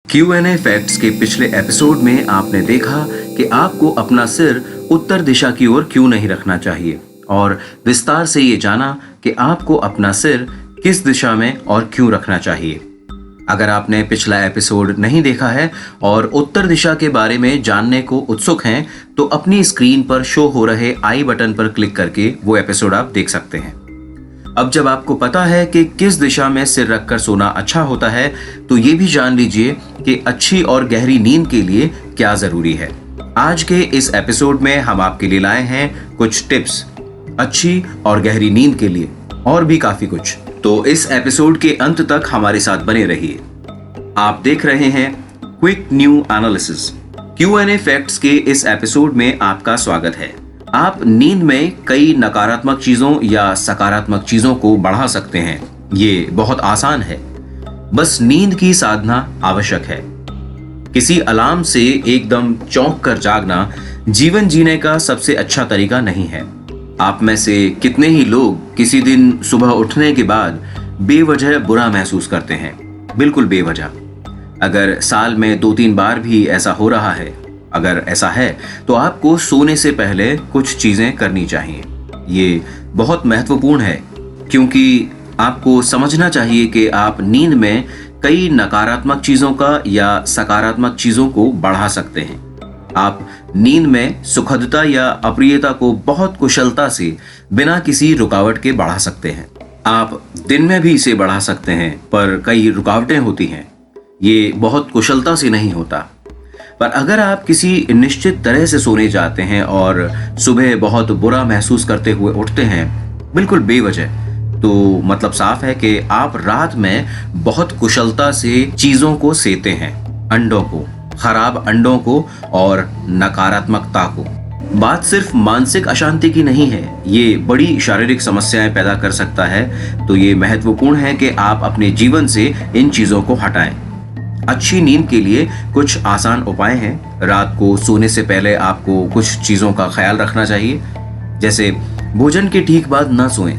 Q&A facts के पिछले episode में आपने देखा कि आपको अपना सिर उत्तर दिशा की ओर क्यों नहीं रखना चाहिए और विस्तार से ये जाना कि आपको अपना सिर किस दिशा में और क्यों रखना चाहिए। अगर आपने पिछला एपिसोड नहीं देखा है और उत्तर दिशा के बारे में जानने को उत्सुक हैं तो अपनी स्क्रीन पर शो हो रहे आई बटन पर क्लिक करके वो एपिसोड आप देख सकते हैं। अब जब आपको पता है कि किस दिशा में सिर रखकर सोना अच्छा होता है तो ये भी जान लीजिए कि अच्छी और गहरी नींद के लिए क्या जरूरी है। आज के इस एपिसोड में हम आपके लिए लाए हैं कुछ टिप्स अच्छी और गहरी नींद के लिए और भी काफी कुछ। तो इस एपिसोड के अंत तक हमारे साथ बने रहिए। आप देख रहे हैं quick new analysis. Q&A facts के इस एपिसोड में आपका स्वागत है। आप नींद में कई नकारात्मक चीजों या सकारात्मक चीजों को बढ़ा सकते हैं। ये बहुत आसान है, बस नींद की साधना आवश्यक है। किसी अलार्म से एकदम चौंक कर जागना जीवन जीने का सबसे अच्छा तरीका नहीं है। आप में से कितने ही लोग किसी दिन सुबह उठने के बाद बेवजह बुरा महसूस करते हैं, बिल्कुल बेवजह। अगर साल में 2-3 बार भी ऐसा हो रहा है, अगर ऐसा है तो आपको सोने से पहले कुछ चीजें करनी चाहिए। ये बहुत महत्वपूर्ण है क्योंकि आपको समझना चाहिए कि आप नींद में कई नकारात्मक चीजों का या सकारात्मक चीजों को बढ़ा सकते हैं। आप नींद में सुखदता या अप्रियता को बहुत कुशलता से बिना किसी रुकावट के बढ़ा सकते हैं। आप दिन में भी इसे बढ़ा सकते हैं, पर कई रुकावटें होती हैं। ये बहुत कुशलता से नहीं होता। पर अगर आप किसी निश्चित तरह से सोने जाते हैं और सुबह बहुत बुरा महसूस करते हुए उठते हैं, बिल्कुल बेवजह, तो मतलब साफ है कि आप रात में बहुत कुशलता से चीजों को सेते हैं, अंडों को, खराब अंडों को और नकारात्मकता को। बात सिर्फ मानसिक अशांति की नहीं है, ये बड़ी शारीरिक समस्याएं पैदा कर सकता है। तो ये महत्वपूर्ण है कि आप अपने जीवन से इन चीजों को हटाएं। अच्छी नींद के लिए कुछ आसान उपाय हैं। रात को सोने से पहले आपको कुछ चीजों का ख्याल रखना चाहिए, जैसे भोजन के ठीक बाद न सोएं।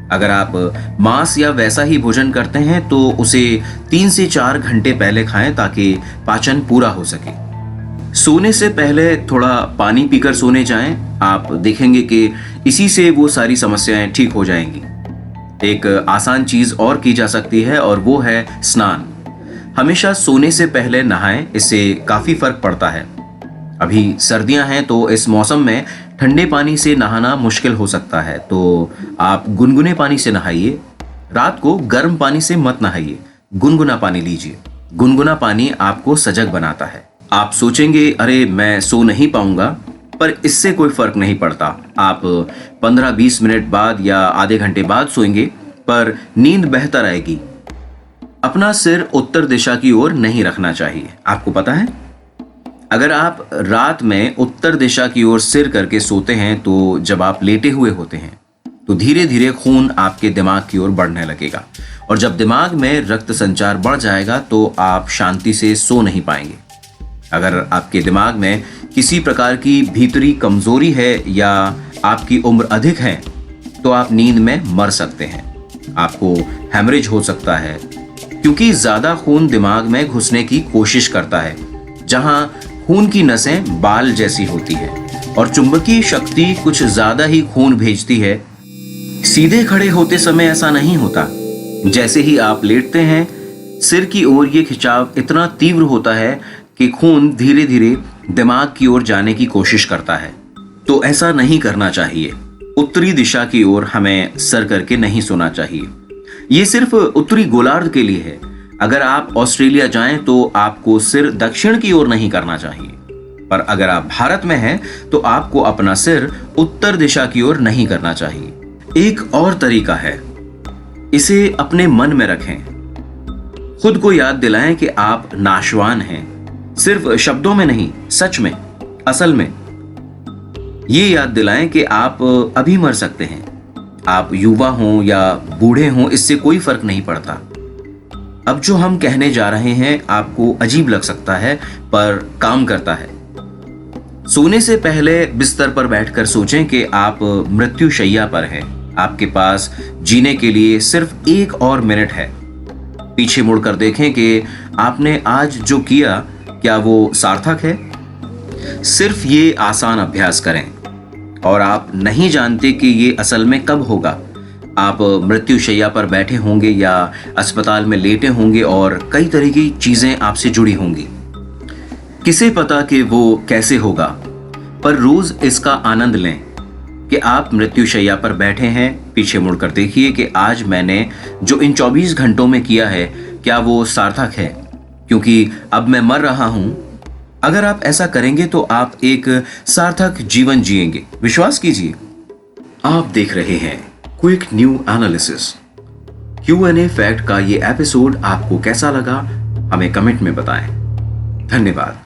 अगर आप मांस या वैसा ही भोजन करते हैं तो उसे 3 से 4 घंटे पहले खाएं ताकि पाचन पूरा हो सके। सोने से पहले थोड़ा पानी पीकर सोने जाएं। आप देखेंगे कि इसी से वो सारी समस्याएं ठीक हो जाएंगी। एक आसान चीज और की जा सकती है और वो है स्नान। हमेशा सोने से पहले नहाएं, इससे काफी फर्क पड़ता है। अभी सर्दियां हैं तो इस मौसम में ठंडे पानी से नहाना मुश्किल हो सकता है, तो आप गुनगुने पानी से नहाइए। रात को गर्म पानी से मत नहाइए, गुनगुना पानी लीजिए। गुनगुना पानी आपको सजग बनाता है। आप सोचेंगे अरे मैं सो नहीं पाऊंगा, पर इससे कोई फर्क नहीं पड़ता। आप 15-20 मिनट बाद या आधे घंटे बाद सोएंगे, पर नींद बेहतर आएगी। अपना सिर उत्तर दिशा की ओर नहीं रखना चाहिए। आपको पता है, अगर आप रात में उत्तर दिशा की ओर सिर करके सोते हैं तो जब आप लेटे हुए होते हैं तो धीरे धीरे खून आपके दिमाग की ओर बढ़ने लगेगा, और जब दिमाग में रक्त संचार बढ़ जाएगा तो आप शांति से सो नहीं पाएंगे। अगर आपके दिमाग में किसी प्रकार की भीतरी कमजोरी है या आपकी उम्र अधिक है तो आप नींद में मर सकते हैं। आपको हेमरेज हो सकता है क्योंकि ज्यादा खून दिमाग में घुसने की कोशिश करता है, जहां खून की नसें बाल जैसी होती है और चुंबकीय शक्ति कुछ ज्यादा ही खून भेजती है। सीधे खड़े होते समय ऐसा नहीं होता। जैसे ही आप लेटते हैं, सिर की ओर ये खिंचाव इतना तीव्र होता है कि खून धीरे धीरे दिमाग की ओर जाने की कोशिश करता है। तो ऐसा नहीं करना चाहिए। उत्तरी दिशा की ओर हमें सर करके नहीं सोना चाहिए। ये सिर्फ उत्तरी गोलार्ध के लिए है। अगर आप ऑस्ट्रेलिया जाएं तो आपको सिर दक्षिण की ओर नहीं करना चाहिए, पर अगर आप भारत में हैं तो आपको अपना सिर उत्तर दिशा की ओर नहीं करना चाहिए। एक और तरीका है, इसे अपने मन में रखें। खुद को याद दिलाएं कि आप नाशवान हैं, सिर्फ शब्दों में नहीं, सच में, असल में। ये याद दिलाएं कि आप अभी मर सकते हैं। आप युवा हों या बूढ़े हों, इससे कोई फर्क नहीं पड़ता। अब जो हम कहने जा रहे हैं आपको अजीब लग सकता है, पर काम करता है। सोने से पहले बिस्तर पर बैठकर सोचें कि आप मृत्युशैया पर हैं। आपके पास जीने के लिए सिर्फ 1 और मिनट है। पीछे मुड़कर देखें कि आपने आज जो किया क्या वो सार्थक है। सिर्फ ये आसान अभ्यास करें और आप नहीं जानते कि ये असल में कब होगा। आप मृत्युशैया पर बैठे होंगे या अस्पताल में लेटे होंगे और कई तरह की चीजें आपसे जुड़ी होंगी। किसे पता कि वो कैसे होगा, पर रोज इसका आनंद लें कि आप मृत्युशैया पर बैठे हैं। पीछे मुड़कर देखिए कि आज मैंने जो इन 24 घंटों में किया है क्या वो सार्थक है, क्योंकि अब मैं मर रहा हूं। अगर आप ऐसा करेंगे तो आप एक सार्थक जीवन जिएंगे, विश्वास कीजिए। आप देख रहे हैं quick new analysis. Q&A fact का ये एपिसोड आपको कैसा लगा, हमें कमेंट में बताएं। धन्यवाद।